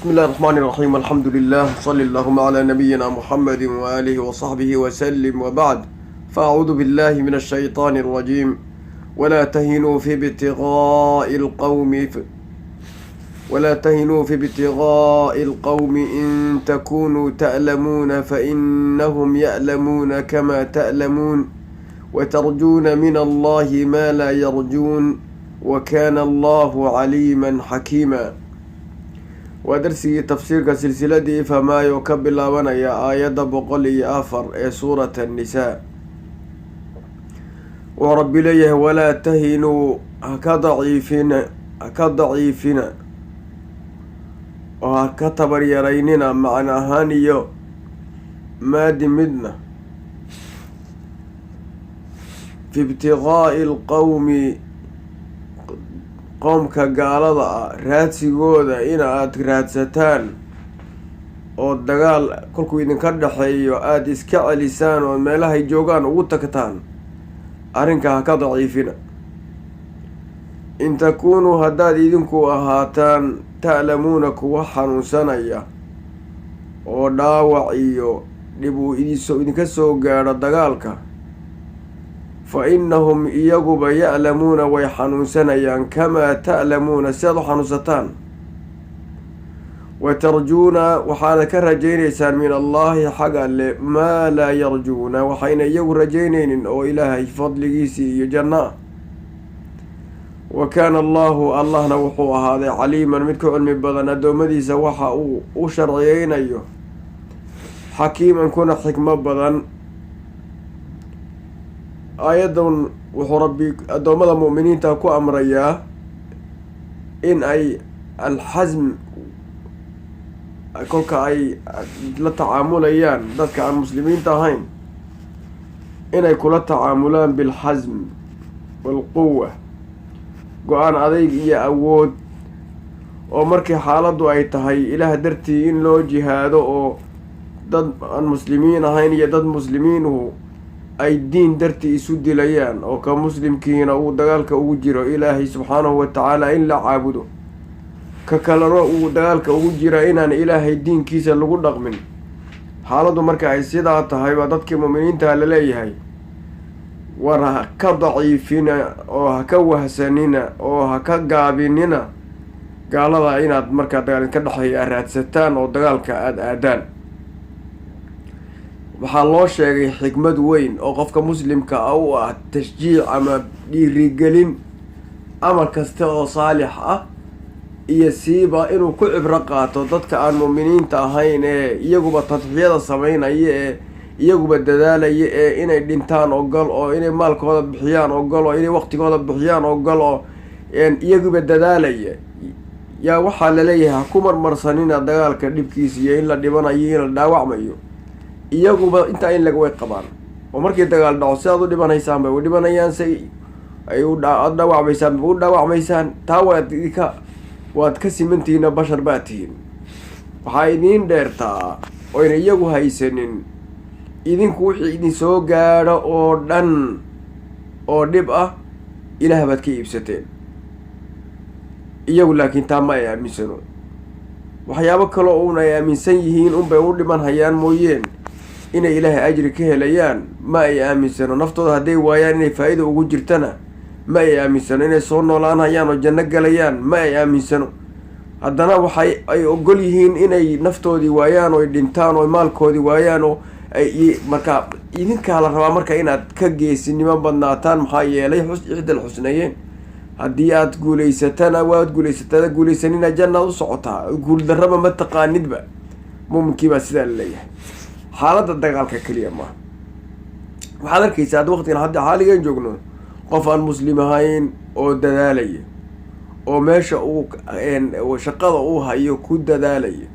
بسم الله الرحمن الرحيم. الحمد لله، صلى اللهم على نبينا محمد وآله وصحبه وسلم، وبعد. فأعوذ بالله من الشيطان الرجيم. ولا تهنوا في ابتغاء القوم إن تكونوا تألمون فإنهم يألمون كما تألمون وترجون من الله ما لا يرجون وكان الله عليما حكيما. ودرسي تفسير سلسلة فما يكبل ونيا آية بقلي آفر سورة النساء. ورب ليه ولا تهنوا كضعيفنا وكتبر يريننا معنا هانيو ما دمدنا في ابتغاء القوم qoomka gaalada ah raadsigooda in aad raadsataan oo dagaal kolkuu idinka dhexeeyo aada iska celisaan oo meelahay joogaan ugu tagtaan, arrinka ha ka daciifina. in takuunuu haddaad idinku ahaataan ta'lamuuna kuwa xanuunsanaya oo dhaawac iyo dhib uu idinka soo gaadho dagaalka, fa innahum iyaguba ya'lamuuna way xanuunsanayaan kamaa ta'lamuuna si aad u xanuunsataan. wa tarjuuna waxaana ka rajaynaysaan min allaahi xag alle maa laa yarjuuna waxayna iyagu rajaynaynin oo ilaahay fadligiisii iyo janno ah. wa kaana allaahu allahna wuxuu ahaaday caliiman mid ku cilmi badan addoommadiisa waxa uu u sharciyeynayo, xakiiman kuna xikmo badan. aayaddan wuxuu rabbi addoommada mu'miniinta ku amrayaa in ay alxasm kolka ay la tacaamulayaan dadka aan muslimiinta ahayn inay kula tacaamulaan bilxasm waalquwa, go-aan adayg iyo awood, oo markii xaaladdu ay tahay ilaah dartii in loo jihaado oo dad aan muslimiin ahayn iyo dad muslimiinuhu ay diin dartii isu dilayaan, oo ka muslimkiina uu dagaalka ugu jiro ilaahay subxaanahu wa tacaala in la caabudo, ka kalena uu dagaalka ugu jira inaan ilaahay diinkiisa lagu dhaqmin. xaaladdu marka ay sidaa tahay baa dadkii mu'miniinta la leeyahay war ha ka daciifina oo ha ka wahsanina oo ha ka gaabinina gaalada inaad markaa dagaal ka dhexeeya aad raadsataan oo dagaalka aada aadaan. waxaa loo sheegay xikmad weyn oo qofka muslimka ah u ah tashjiic ama dhiirigelin amal kasta oo saalix ah, iyo siiba inuu ku cibro qaato dadka aan mu'miniinta ahayn ee iyaguba tadxiyada sameynaya ee iyaguba dadaalaya ee inay dhintaan ogol, oo inay maalkooda bixiyaan ogol, oo inay waqtigooda bixiyaan ogol, oo iyaguba dadaalaya. yaa waxaa laleeyahay ha ku marmarsanina dagaalka dhibkiisa iyo in la dhibanayo in la dhaawacmayo. iyaguba intaa in laga way qabaan, oo markii dagaal dhaco si aad u dhibanaysaan bay u dhibanayaan, si ay aad dhaawacmaysaan bay u dhaawacmaysaan. taa waad ka simantihiina bashar baad tihiin. waxaa idiin dheertaa oyna iyagu haysanin idinku wixii idin soo gaadho oo dhan oo dhib ah ilaah baad ka iibsateen. iyagu laakiin taa ma ay aaminsano. waxyaabo kaloo uun ay aaminsan yihiin unbay u dhiman hayaan mooyeen inay ilaahay ajri ka helayaan ma ay aaminsano. naftooda hadday waayaan inay faa-ida ugu jirtana ma ay aaminsano. inay soo noolaan hayaan oo janno galayaan ma ay aaminsano. haddana ay ogol yihiin inay naftoodii waayaan oo dhintaan oo maalkoodii waayaan oo markaa idinkaa la rabaa marka inaad ka geesinimo badnaataan. maxaa yeelay ixdal xusnayeen, haddii aad guulaysatana waad guulaysataa, guulaysanina jannaad u socotaa. guuldarraba ma taqaanidba. muuminkii baa sidaa laleeyahay. xaaladda dagaalka keliya maaha. waxaad arkaysaa hadda waqtigan hadda xaaligan joogno qof aan muslim ahayn oo dadaalaya, oo meesha uu shaqada uu hayo ku dadaalaya,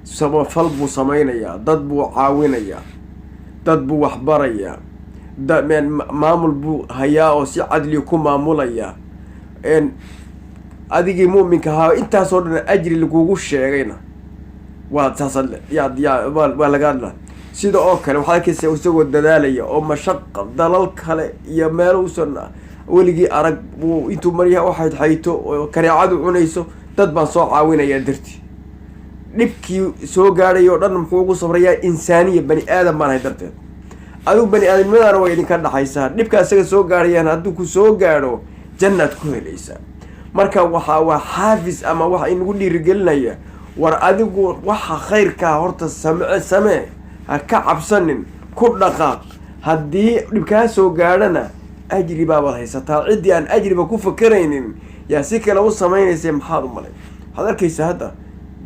samafal buu sameynayaa, dad buu caawinayaa, dad buu waxbarayaa, maamul buu hayaa oo si cadli ku maamulayaa. adigii mu'minka ahaa intaasoo dhan ajri lagugu sheegayna waa saasad waa laga hadla. sida oo kale waxaad arkaysaa isagoo dadaalaya oo mashaqa dalal kale iyo meelo usan weligii arag buu intuu maryaha u xaydxayto oo kareecadu cunayso dad baan soo caawinayaa dartii. dhibkii soo gaadhay oo dhan muxuu ugu sabrayaa insaaniya bani aadam baan ahay darteed adigu bani aadamnimadaana way idinka dhaxaysaa dhibka isaga soo gaadhayaan hadduu ku soo gaadho jannaad ku helaysaa marka waa xaafis ama waxa inagu dhiirigelinaya war adigu waxa khayrkaa horta samee ha ka cabsanin ku dhaqaaq haddii dhibkaa soo gaadhana ajri baabaad haysataa ciddii aan ajriba ku fakaraynin yaa si kale u samaynaysa maxaad u malay waxaad arkaysaa hadda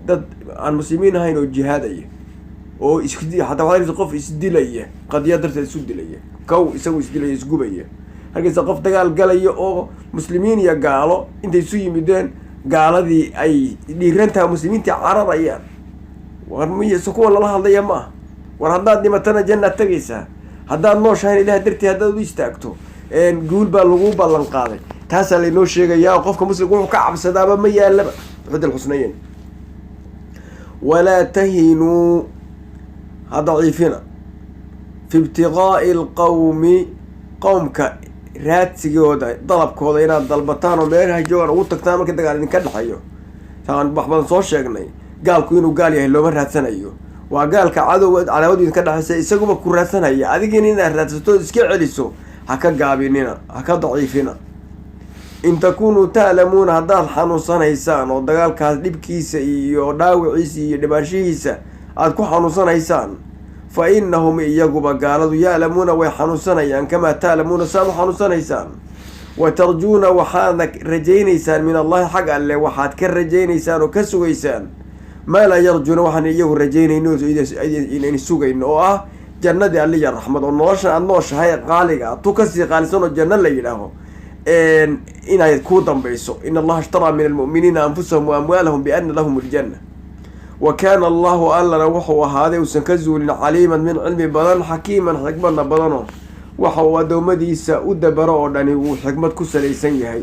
dad aan muslimiin ahayn oo jihaadaya oo hataa waxaad arkaysa qof isdilaya qadiya darteed isu dilaya kow isagu isdilaya isgubaya arkaysa qof dagaal galaya oo muslimiin iyo gaalo intay isu yimideen gaaladii ay dhiirantaha muslimiintii cararayaan war miyse kuwa lala hadlaya ma aha war haddaad dhimatana jannaad tegaysaa haddaad nooshahayn ilaah dartii haddaad u istaagto guul baa lagu ballan qaaday taasaa laynoo sheegayaa qofka muslimka wuxuu ka cabsadaaba ma yaalaba xud alxusnayeyn walaa tahinuu ha daciifina fi ibtiqaa'i alqawmi qowmka raadsigooda dalabkooda inaad dalbataan oo meelaha joogaan ugu tagtaan markii dagaal idinka dhexeeyo saan wax badan soo sheegnay gaalku inuu gaal yahay looma raadsanayo waa gaalka cadowga cadaawadu idinka dhexaysa isaguba ku raadsanaya adigina inaad raadsato iska celiso ha ka gaabinina ha ka daciifina in takunuu ta'lamuuna haddaad xanuunsanaysaan oo dagaalkaas dhibkiisa iyo dhaawiciisa iyo dhibaanshihiisa aada ku xanuunsanaysaan fa innahum iyaguba gaaladu ya'lamuuna way xanuunsanayaan kamaa ta'lamuuna saad u xanuunsanaysaan wa tarjuuna waxaadna rajaynaysaan min allahi xag alle waxaad ka rajaynaysaan oo ka sugaysaan maa laa yarjuuna waxaan iyagu rajaynayno inayni sugayno oo ah jannadii alliya raxmad oo noloshan aada nooshahay qaaliga tu kasii qaalisan oo janno la yidhaaho inay ku dambayso in allaha ishtaraa min almu'miniina anfusahum wa amwaalahum biana lahum aljanna wa kaana allahu allana wuxuu ahaaday uusan ka zuulin caliiman min cilmi badan xakiiman xikmadna badano waxa uu addoommadiisa u dabaro oo dhani wuu xikmad ku salaysan yahay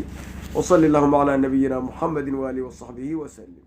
wasali allahuma calaa nabiyina muxamedi waaalihi wasaxbihi wasalim